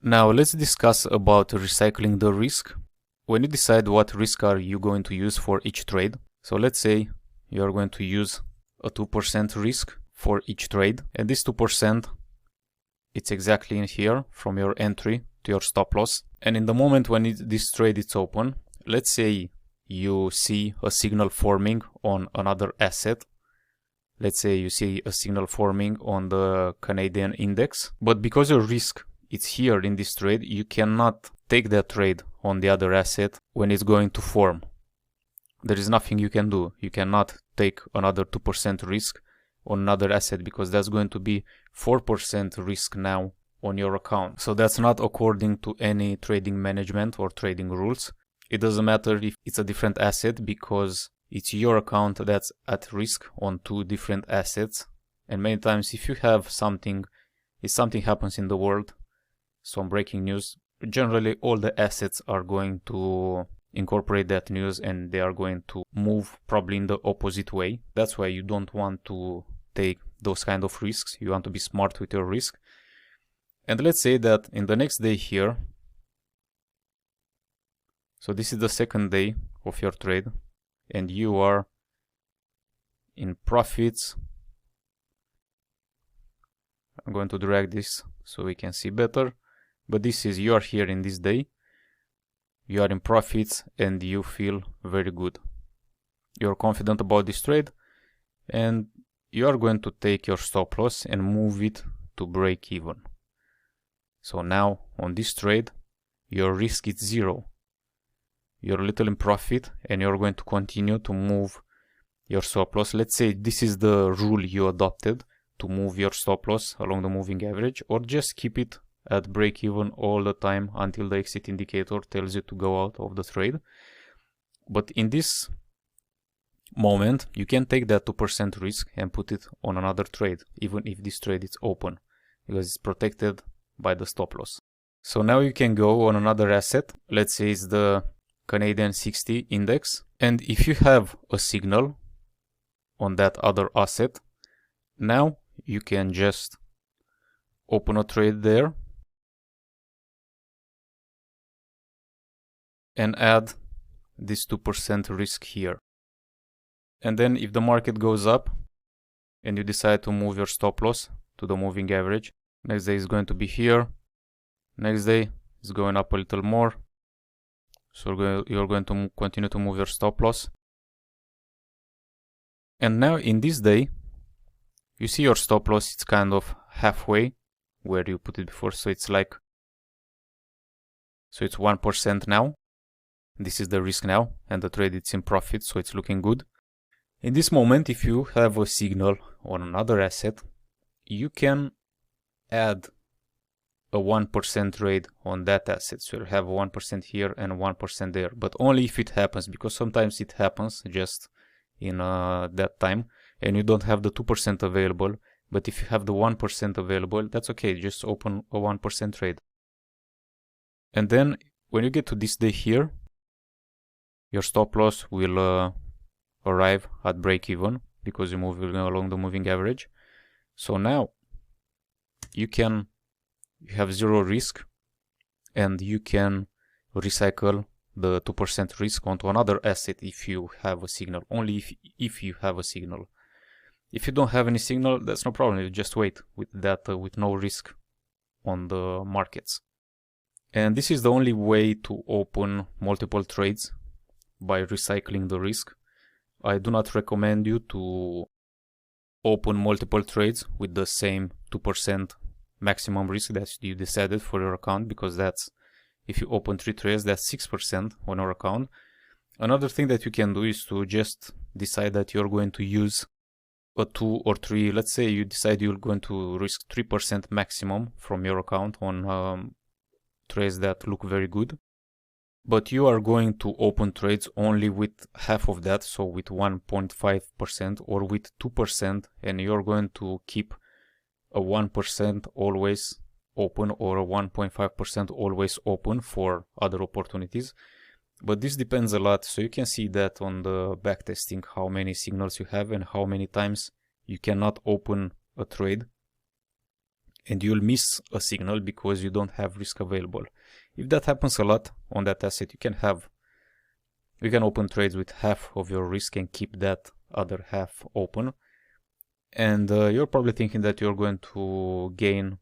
Now let's discuss about recycling the risk. When you decide what risk are you going to use for each trade. So let's say you are going to use a 2% risk for each trade, and this 2% it's exactly in here from your entry to your stop loss. And in the moment when this trade is open, let's say you see a signal forming on another asset. Let's say you see a signal forming on the Canadian index, but because your risk is here in this trade, you cannot take that trade on the other asset when it's going to form. There is nothing you can do. You cannot take another 2% risk on another asset because that's going to be 4% risk now on your account. So that's not according to any trading management or trading rules. It doesn't matter if it's a different asset because it's your account that's at risk on two different assets. And many times if you have something, if something happens in the world, some breaking news, generally all the assets are going to incorporate that news and they are going to move probably in the opposite way. That's why you don't want to take those kind of risks. You want to be smart with your risk. And let's say that in the next day here, so this is the second day of your trade and you are in profits. I'm going to drag this so we can see better. But this is, you are here in this day, you are in profits and you feel very good. You're confident about this trade and you are going to take your stop loss and move it to break even. So now on this trade, your risk is 0. You're a little in profit and you're going to continue to move your stop loss. Let's say this is the rule you adopted to move your stop loss along the moving average, or just keep it at break even all the time until the exit indicator tells you to go out of the trade. But in this moment, you can take that 2% risk and put it on another trade, even if this trade is open, because it's protected by the stop loss. So now you can go on another asset. Let's say it's the Canadian 60 index. And if you have a signal on that other asset, now you can just open a trade there and add this 2% risk here. And then if the market goes up and you decide to move your stop loss to the moving average, next day is going to be here, next day is going up a little more, so you're going to continue to move your stop loss. And now in this day, you see your stop loss, it's kind of halfway where you put it before, so it's like, so it's 1% now. This is the risk now, and the trade it's in profit, so it's looking good. In this moment, if you have a signal on another asset, you can add a 1% trade on that asset. So you have 1% here and 1% there, but only if it happens, because sometimes it happens just in that time and you don't have the 2% available. But if you have the 1% available, that's okay, just open a 1% trade. And then when you get to this day here, your stop loss will arrive at break even because you're moving along the moving average. So now you have 0 risk and you can recycle the 2% risk onto another asset if you have a signal, only if you have a signal. If you don't have any signal, that's no problem, you just wait with that with no risk on the markets. And this is the only way to open multiple trades, by recycling the risk. I do not recommend you to open multiple trades with the same 2% maximum risk that you decided for your account, because that's, if you open 3 trades, that's 6% on your account. Another thing that you can do is to just decide that you're going to use a 2 or 3, let's say you decide you're going to risk 3% maximum from your account on trades that look very good. But you are going to open trades only with half of that, so with 1.5% or with 2%, and you're going to keep a 1% always open or a 1.5% always open for other opportunities. But this depends a lot, so you can see that on the backtesting how many signals you have and how many times you cannot open a trade. and you'll miss a signal because you don't have risk available. If that happens a lot on that asset, you can open trades with half of your risk and keep that other half open. And you're probably thinking that you're going to gain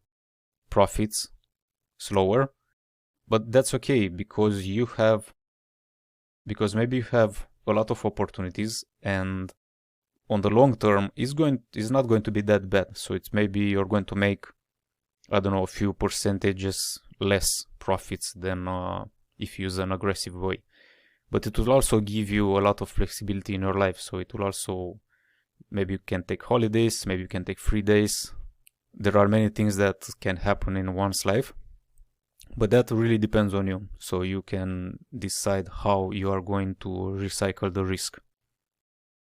profits slower, but that's okay because maybe you have a lot of opportunities, and on the long term is not going to be that bad. So it's maybe you're going to make, I don't know, a few percentages less profits than if you use an aggressive way. But it will also give you a lot of flexibility in your life. So it will also, maybe you can take holidays, maybe you can take free days. There are many things that can happen in one's life, but that really depends on you. So you can decide how you are going to recycle the risk.